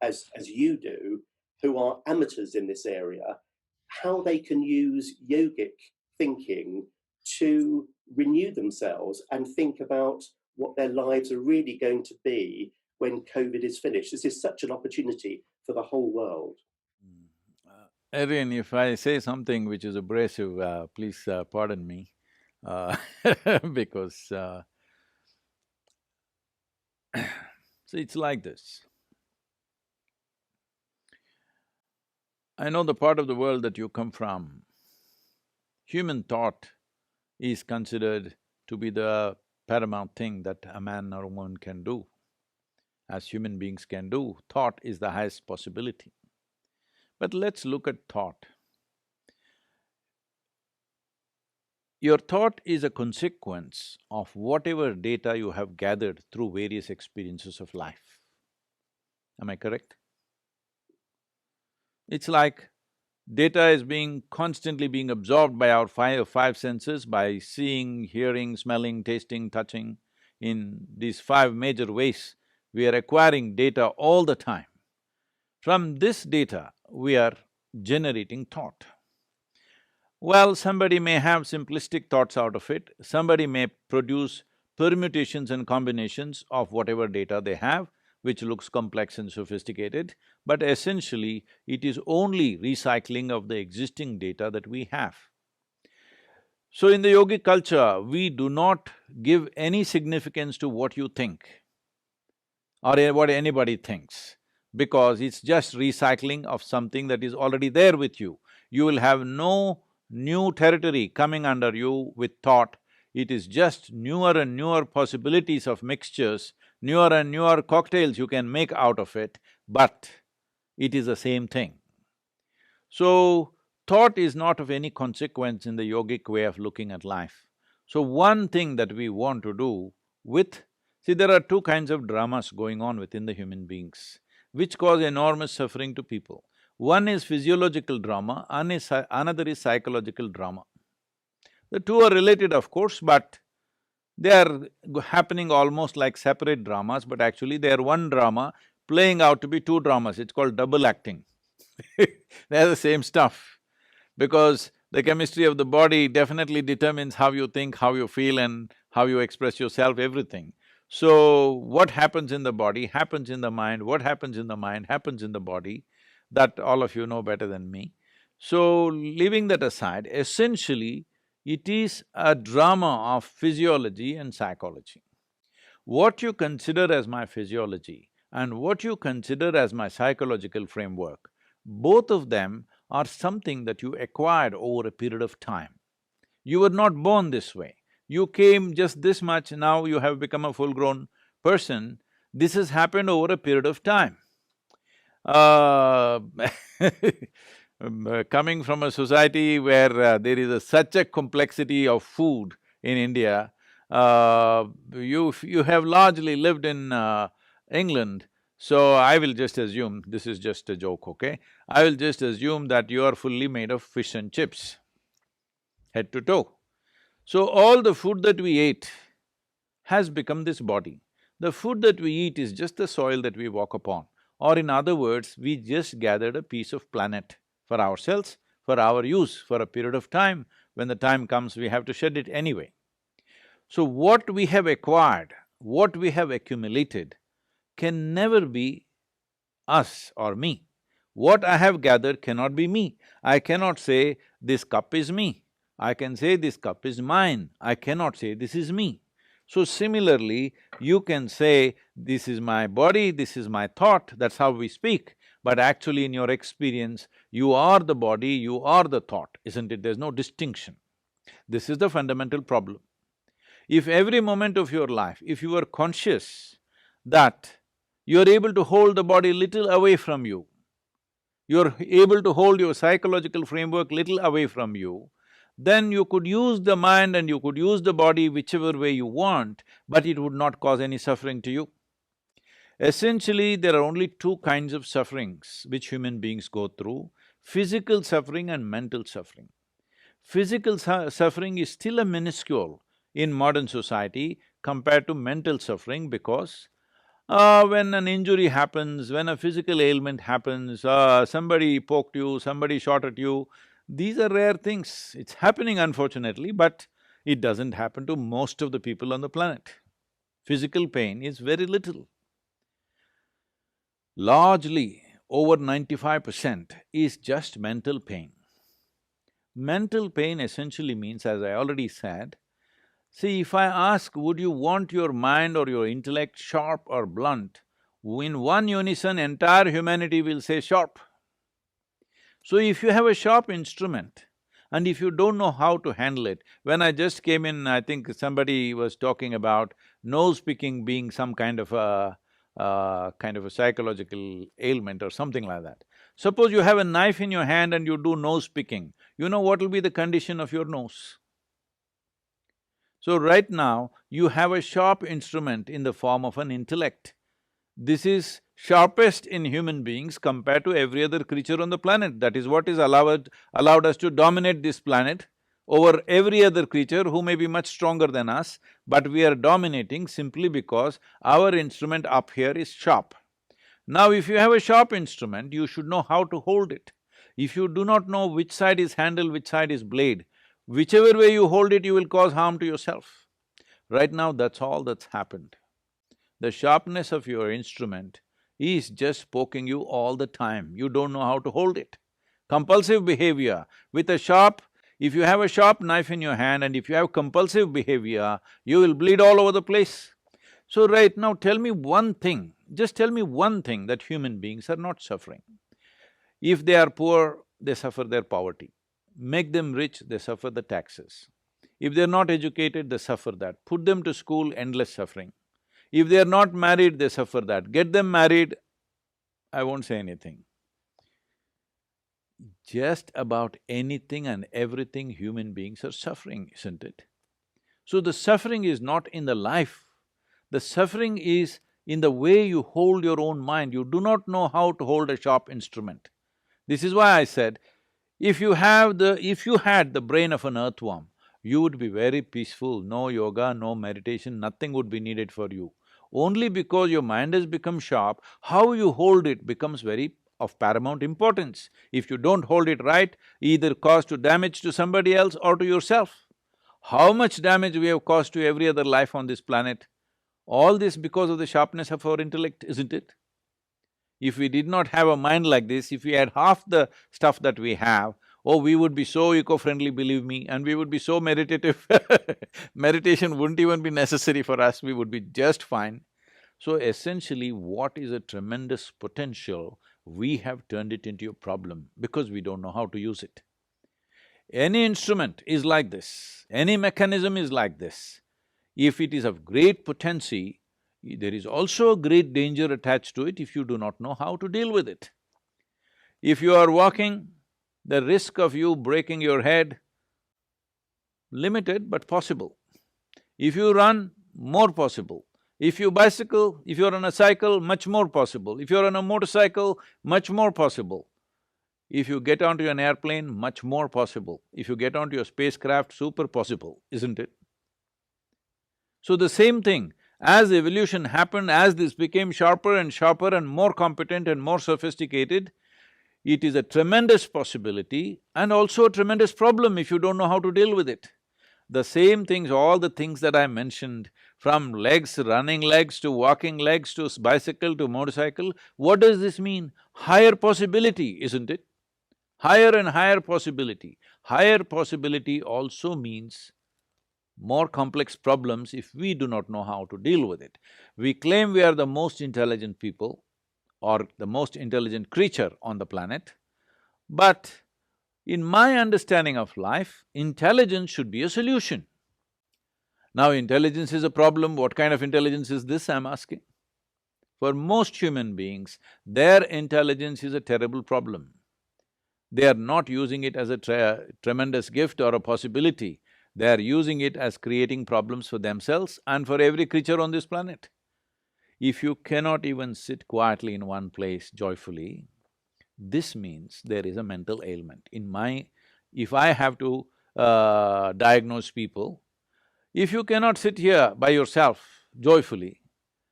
as you do, who are amateurs in this area, how they can use yogic thinking to renew themselves and think about what their lives are really going to be when COVID is finished. This is such an opportunity for the whole world. Erin, if I say something which is abrasive, please pardon me, uh, because so it's like this. I know the part of the world that you come from, human thought is considered to be the paramount thing that a man or a woman can do. As human beings can do, thought is the highest possibility. But let's look at thought. Your thought is a consequence of whatever data you have gathered through various experiences of life. Am I correct? It's like data is constantly being absorbed by our five senses, by seeing, hearing, smelling, tasting, touching. In these five major ways, we are acquiring data all the time. From this data, we are generating thought. Well, somebody may have simplistic thoughts out of it, somebody may produce permutations and combinations of whatever data they have, which looks complex and sophisticated, but essentially it is only recycling of the existing data that we have. So in the yogic culture, we do not give any significance to what you think or what anybody thinks, because it's just recycling of something that is already there with you. You will have no new territory coming under you with thought. It is just newer and newer possibilities of mixtures, newer and newer cocktails you can make out of it, but it is the same thing. So, thought is not of any consequence in the yogic way of looking at life. So one thing that we want to do with… See, there are two kinds of dramas going on within the human beings, which cause enormous suffering to people. One is physiological drama, another is psychological drama. The two are related, of course, but they are happening almost like separate dramas, but actually they are one drama playing out to be two dramas. It's called double acting. They're the same stuff, because the chemistry of the body definitely determines how you think, how you feel and how you express yourself, everything. So, what happens in the body happens in the mind, what happens in the mind happens in the body, that all of you know better than me. So, leaving that aside, essentially, it is a drama of physiology and psychology. What you consider as my physiology and what you consider as my psychological framework, both of them are something that you acquired over a period of time. You were not born this way. You came just this much, now you have become a full-grown person. This has happened over a period of time. Coming from a society where there is such a complexity of food in India, you have largely lived in England, so I will just assume, this is just a joke, okay? I will just assume that you are fully made of fish and chips, head to toe. So all the food that we ate has become this body. The food that we eat is just the soil that we walk upon. Or in other words, we just gathered a piece of planet for ourselves, for our use, for a period of time. When the time comes, we have to shed it anyway. So what we have acquired, what we have accumulated, can never be us or me. What I have gathered cannot be me. I cannot say, this cup is me. I can say, this cup is mine. I cannot say, this is me. So similarly, you can say, this is my body, this is my thought, that's how we speak. But actually in your experience, you are the body, you are the thought, isn't it? There's no distinction. This is the fundamental problem. If every moment of your life, if you are conscious that you're able to hold the body little away from you, you're able to hold your psychological framework little away from you, then you could use the mind and you could use the body whichever way you want, but it would not cause any suffering to you. Essentially, there are only two kinds of sufferings which human beings go through: physical suffering and mental suffering. Physical suffering is still a minuscule in modern society compared to mental suffering, because When an injury happens, when a physical ailment happens, somebody poked you, somebody shot at you, these are rare things. It's happening unfortunately, but it doesn't happen to most of the people on the planet. Physical pain is very little. Largely, over 95% is just mental pain. Mental pain essentially means, as I already said, see, if I ask, would you want your mind or your intellect sharp or blunt, in one unison, entire humanity will say sharp. So if you have a sharp instrument and if you don't know how to handle it, when I just came in, I think somebody was talking about nose picking being some kind of a psychological ailment or something like that. Suppose you have a knife in your hand and you do nose picking, you know what will be the condition of your nose? So right now, you have a sharp instrument in the form of an intellect. This is sharpest in human beings compared to every other creature on the planet. That is what is allowed us to dominate this planet over every other creature who may be much stronger than us, but we are dominating simply because our instrument up here is sharp. Now, if you have a sharp instrument, you should know how to hold it. If you do not know which side is handle, which side is blade, whichever way you hold it, you will cause harm to yourself. Right now, that's all that's happened. The sharpness of your instrument is just poking you all the time, you don't know how to hold it. Compulsive behavior, with a sharp… if you have a sharp knife in your hand and if you have compulsive behavior, you will bleed all over the place. So right now, tell me one thing, just tell me one thing that human beings are not suffering. If they are poor, they suffer their poverty. Make them rich, they suffer the taxes. If they're not educated, they suffer that. Put them to school, endless suffering. If they are not married, they suffer that. Get them married, I won't say anything. Just about anything and everything human beings are suffering, isn't it? So the suffering is not in the life, the suffering is in the way you hold your own mind. You do not know how to hold a sharp instrument. This is why I said, if you had the brain of an earthworm, you would be very peaceful, no yoga, no meditation, nothing would be needed for you. Only because your mind has become sharp, how you hold it becomes very of paramount importance. If you don't hold it right, either cause to damage to somebody else or to yourself. How much damage we have caused to every other life on this planet? All this because of the sharpness of our intellect, isn't it? If we did not have a mind like this, if we had half the stuff that we have, oh, we would be so eco-friendly, believe me, and we would be so meditative meditation wouldn't even be necessary for us, we would be just fine. So essentially, what is a tremendous potential, we have turned it into a problem because we don't know how to use it. Any instrument is like this, any mechanism is like this. If it is of great potency, there is also a great danger attached to it if you do not know how to deal with it. If you are walking, the risk of you breaking your head, limited but possible. If you run, more possible. If you bicycle, if you're on a cycle, much more possible. If you're on a motorcycle, much more possible. If you get onto an airplane, much more possible. If you get onto your spacecraft, super possible, isn't it? So the same thing, as evolution happened, as this became sharper and more competent and more sophisticated, it is a tremendous possibility and also a tremendous problem if you don't know how to deal with it. The same things, all the things that I mentioned, from legs, running legs to walking legs to bicycle to motorcycle, what does this mean? Higher possibility, isn't it? Higher and higher possibility. Higher possibility also means more complex problems if we do not know how to deal with it. We claim we are the most intelligent people or the most intelligent creature on the planet, but in my understanding of life, intelligence should be a solution. Now, intelligence is a problem, what kind of intelligence is this, I'm asking? For most human beings, their intelligence is a terrible problem. They are not using it as a tremendous gift or a possibility, they are using it as creating problems for themselves and for every creature on this planet. If you cannot even sit quietly in one place joyfully, this means there is a mental ailment. If I have to diagnose people, if you cannot sit here by yourself joyfully,